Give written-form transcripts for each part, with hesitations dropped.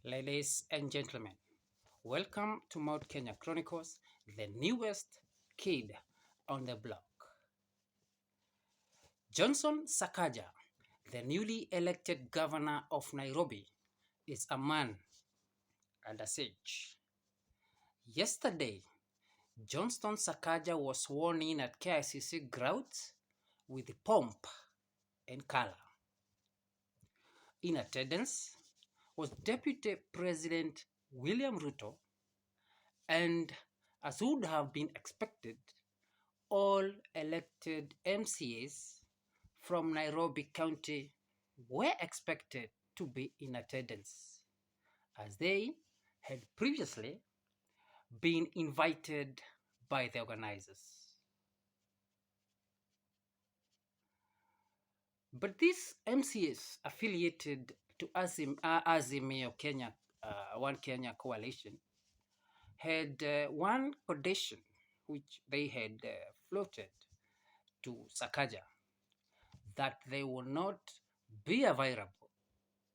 Ladies and gentlemen, welcome to Mount Kenya Chronicles, the newest kid on the block. Johnson Sakaja, the newly elected governor of Nairobi, is a man under siege. Yesterday, Johnson Sakaja was sworn in at KICC grounds with pomp and color. In attendance was Deputy President William Ruto, and as would have been expected, all elected MCAs from Nairobi County were expected to be in attendance, as they had previously been invited by the organizers. But these MCAs affiliated to Azimio Kenya, One Kenya Coalition had one condition which they had floated to Sakaja, that they will not be available,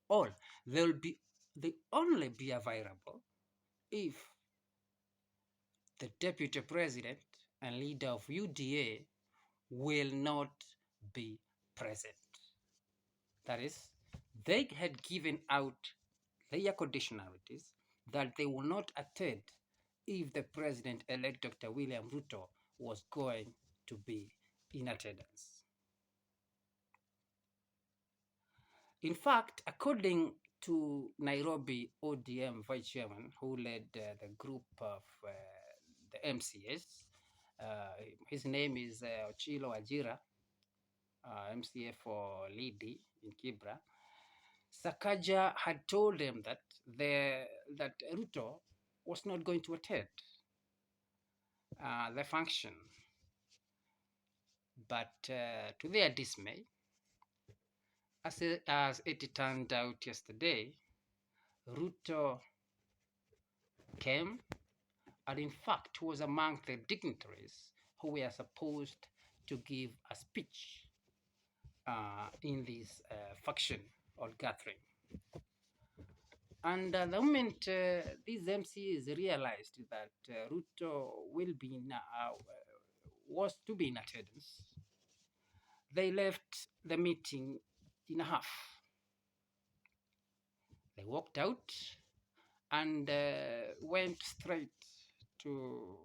or they only be available if the deputy president and leader of UDA will not be present. That is, they had given out their conditionalities that they will not attend if the president-elect Dr. William Ruto was going to be in attendance. In fact, according to Nairobi ODM vice chairman, who led the group of the MCAs, his name is Ochilo Ajira, MCA for Lidi in Kibra. Sakaja had told them that that Ruto was not going to attend the function, but to their dismay, as it turned out yesterday, Ruto came and in fact was among the dignitaries who were supposed to give a speech in this function or gathering. And the moment these MCs realized that Ruto was to be in attendance, they left the meeting in a half. They walked out and went straight to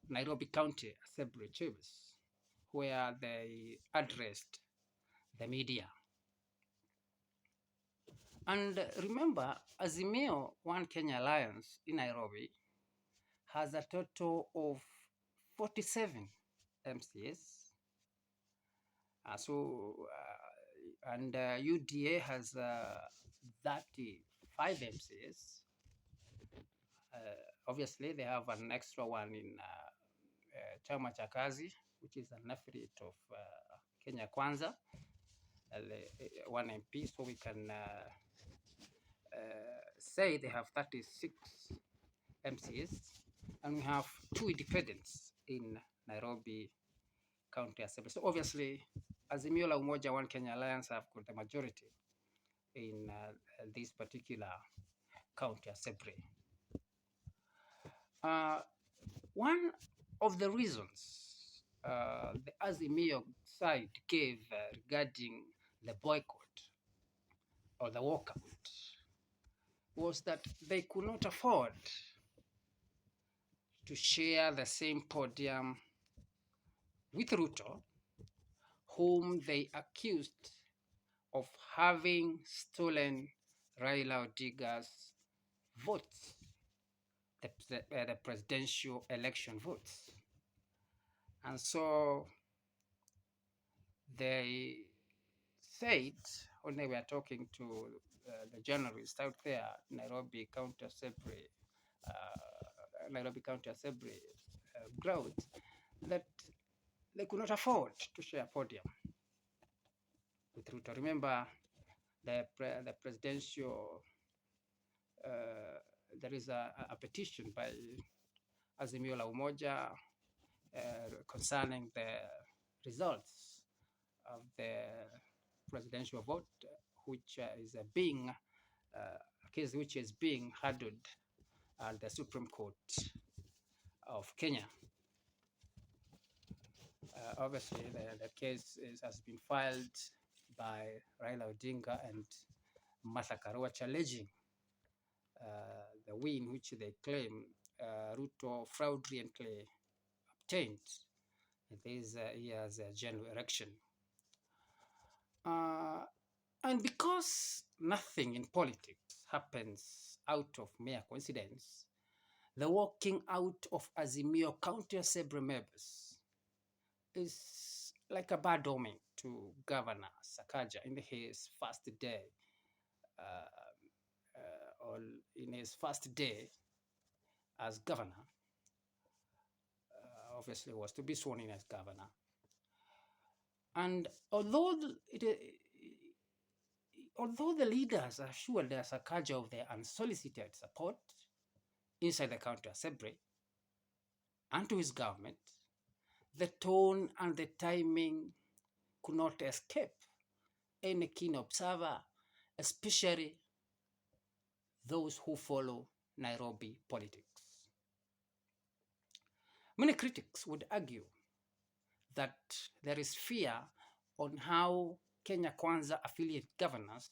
Nairobi County Assembly chambers, where they addressed the media. And remember, Azimio One Kenya Alliance in Nairobi has a total of 47 MCAs. And UDA has 35 MCAs. Obviously, they have an extra one in Chama cha Kazi, which is an affiliate of Kenya Kwanza, one MP, so we can say they have 36 MCAs, and we have 2 independents in Nairobi County Assembly. So obviously, Azimio la Umoja One Kenya Alliance have got the majority in this particular county assembly. One of the reasons the Azimio side gave regarding the boycott or the walkout was that they could not afford to share the same podium with Ruto, whom they accused of having stolen Raila Odinga's votes, the presidential election votes. And so they said, when they were talking to the journalists out there, Nairobi County Assembly grounds, that they could not afford to share podium with Ruto. Remember, the presidential, there is a petition by Azimio la Umoja concerning the results of the presidential vote, which is being a case which is being handled at the Supreme Court of Kenya. Obviously, the case has been filed by Raila Odinga and Martha Karua, challenging the win which they claim Ruto fraudulently obtained in this year's general election. And because nothing in politics happens out of mere coincidence, the walking out of Azimio County Assembly members is like a bad omen to Governor Sakaja in his first day, or in his first day as governor. Obviously, was to be sworn in as governor. And although the leaders assured Sakaja of their unsolicited support inside the county assembly and to his government, the tone and the timing could not escape any keen observer, especially those who follow Nairobi politics. Many critics would argue that there is fear on how Kenya Kwanza affiliate governors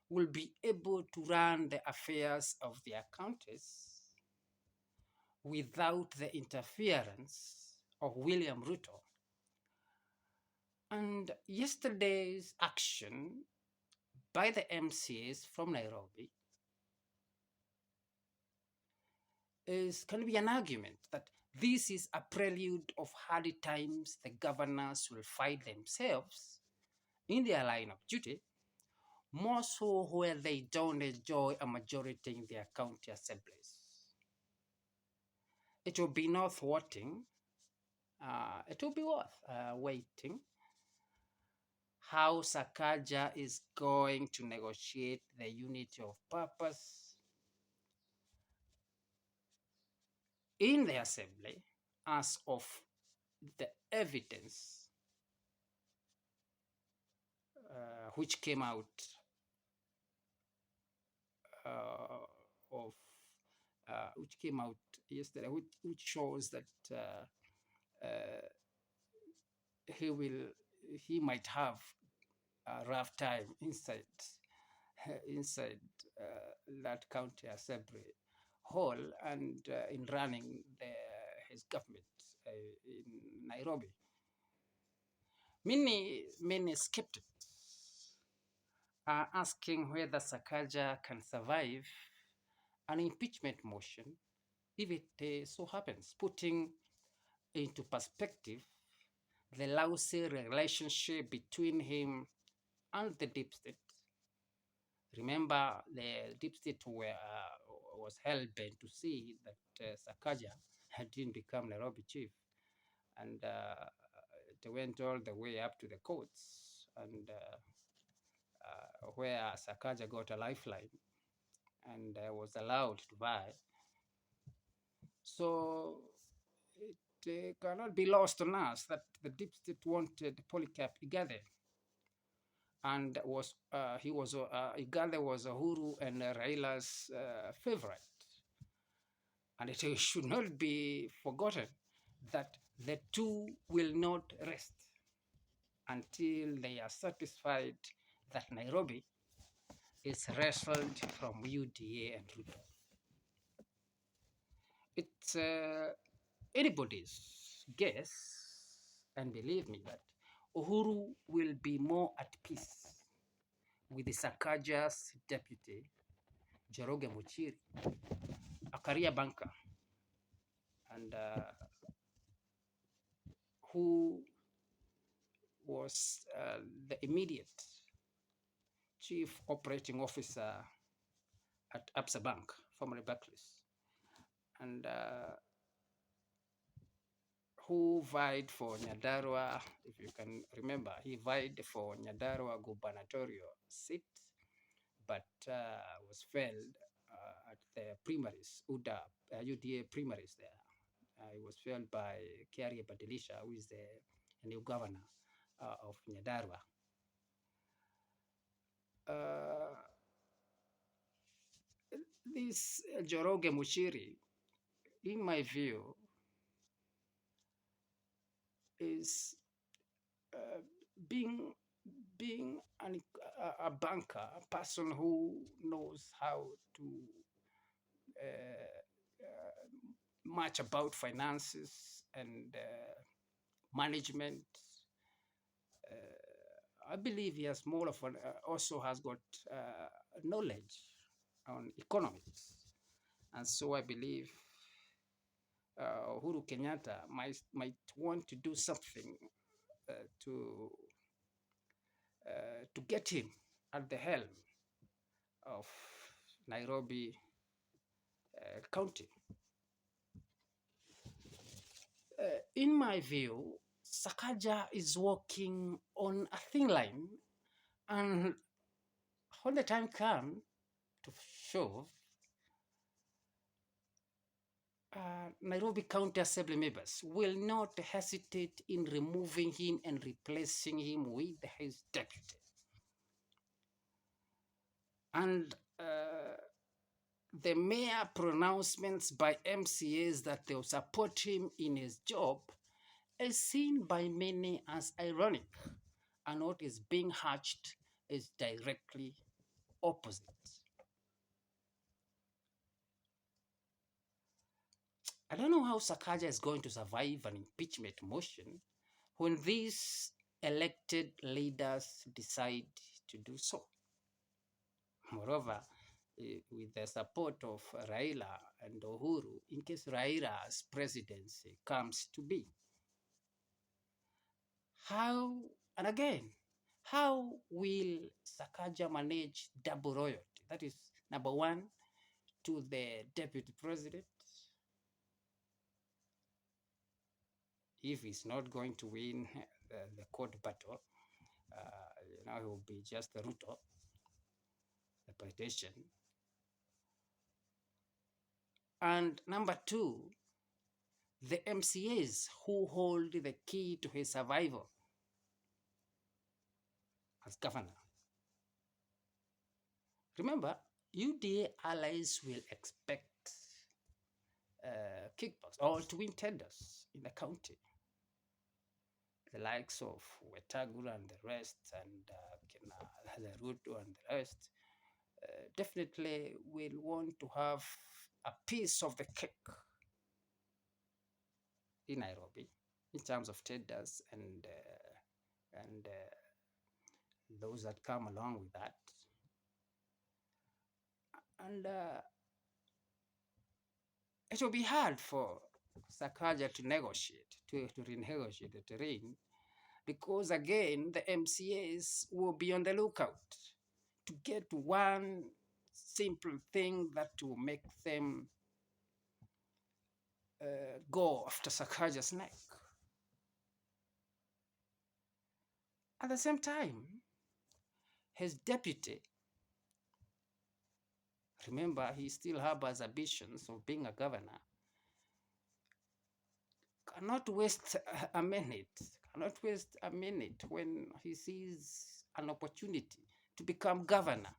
will be able to run the affairs of their counties without the interference of William Ruto. And yesterday's action by the MCAs from Nairobi can be an argument that this is a prelude of hardy times the governors will find themselves in their line of duty, more so where they don't enjoy a majority in their county assemblies. It will be worth waiting. It will be worth waiting how Sakaja is going to negotiate the unity of purpose in the assembly as of the evidence which came out which came out yesterday, which shows that he might have a rough time inside that county assembly hall and in running his government in Nairobi. Many skeptics are asking whether Sakaja can survive an impeachment motion if it so happens, putting into perspective the lousy relationship between him and the deep state. Remember, the deep state was hell-bent to see that Sakaja didn't become Nairobi chief. And it went all the way up to the courts, and where Sakaja got a lifeline and was allowed to buy. So it cannot be lost on us that the deep state wanted Polycarp Igade, and Igade was Uhuru and Raila's favorite. And it should not be forgotten that the two will not rest until they are satisfied that Nairobi is wrestled from UDA and Ruto. It's anybody's guess, and believe me, that Uhuru will be more at peace with the Sakaja's deputy, Joroge Muchiri, a career banker, and who was the immediate chief operating officer at Absa Bank, formerly Barclays, and who vied for Nyandarua, if you can remember, he vied for Nyandarua gubernatorial seat, but was failed at the primaries, UDA primaries there. He was failed by Kiaria Badilisha, who is the new governor of Nyandarua. this Joroge Muchiri, in my view, is uh, being a banker, a person who knows how to uh, much about finances and management. I believe he has more of an, also has got knowledge on economics, and so I believe Uhuru Kenyatta might want to do something uh, to to get him at the helm of Nairobi County. In my view, Sakaja is walking on a thin line, and when the time comes to show, Nairobi County Assembly members will not hesitate in removing him and replacing him with his deputy. And the mere pronouncements by MCAs that they'll support him in his job is seen by many as ironic, and what is being hatched is directly opposite. I don't know how Sakaja is going to survive an impeachment motion when these elected leaders decide to do so. Moreover, with the support of Raila and Uhuru, in case Raila's presidency comes to be, how, and again, how will Sakaja manage double royalty? That is, number one, to the deputy president, if he's not going to win the court battle, he will be just the Ruto, the politician. And number two, the MCAs who hold the key to his survival as governor. Remember, UDA allies will expect kickbacks or to win tenders in the county. The likes of Wetangula and the rest, and the Ruto and the rest, definitely will want to have a piece of the cake in Nairobi in terms of tenders and those that come along with that. And it will be hard for Sakaja to negotiate, to renegotiate the terrain, because again, the MCAs will be on the lookout to get one simple thing that will make them go after Sakaja's neck. At the same time, his deputy, remember, he still harbors ambitions of being a governor, cannot waste a minute when he sees an opportunity to become governor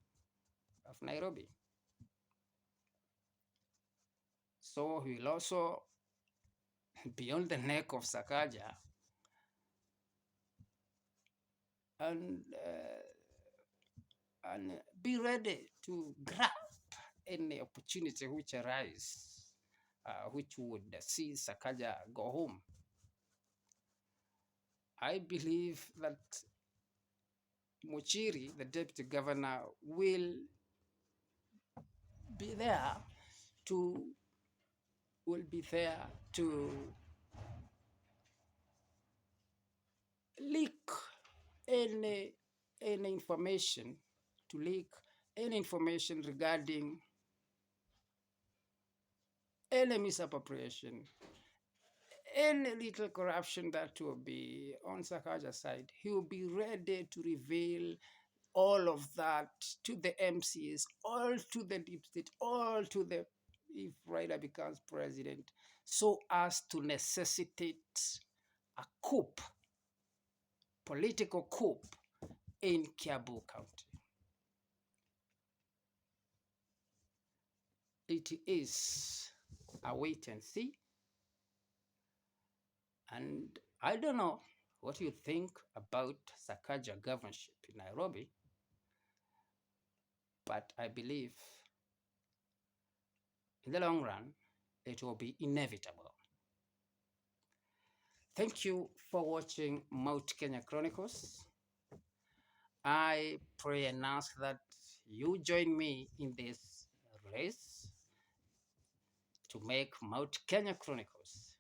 of Nairobi. So he will also be on the neck of Sakaja and be ready to grab any opportunity which arises, which would see Sakaja go home. I believe that Muchiri, the deputy governor, will be there to leak any information, regarding any misappropriation, any little corruption that will be on Sakaja's side. He will be ready to reveal all of that to the MCs, all to the deep state, all to the, if Raila becomes president, so as to necessitate a coup, political coup in Kiambu County. it is a wait and see. And I don't know what you think about Sakaja governorship in Nairobi, but I believe in the long run, it will be inevitable. Thank you for watching Mount Kenya Chronicles. I pray and ask that you join me in this race to make Mount Kenya Chronicles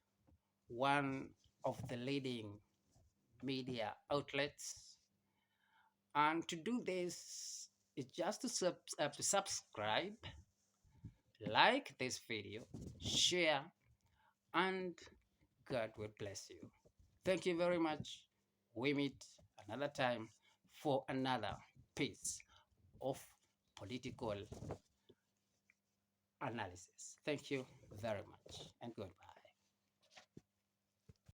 one of the leading media outlets. And to do this is just to subscribe, like this video, share, and God will bless you. Thank you very much. We meet another time for another piece of political analysis. Thank you very much and goodbye.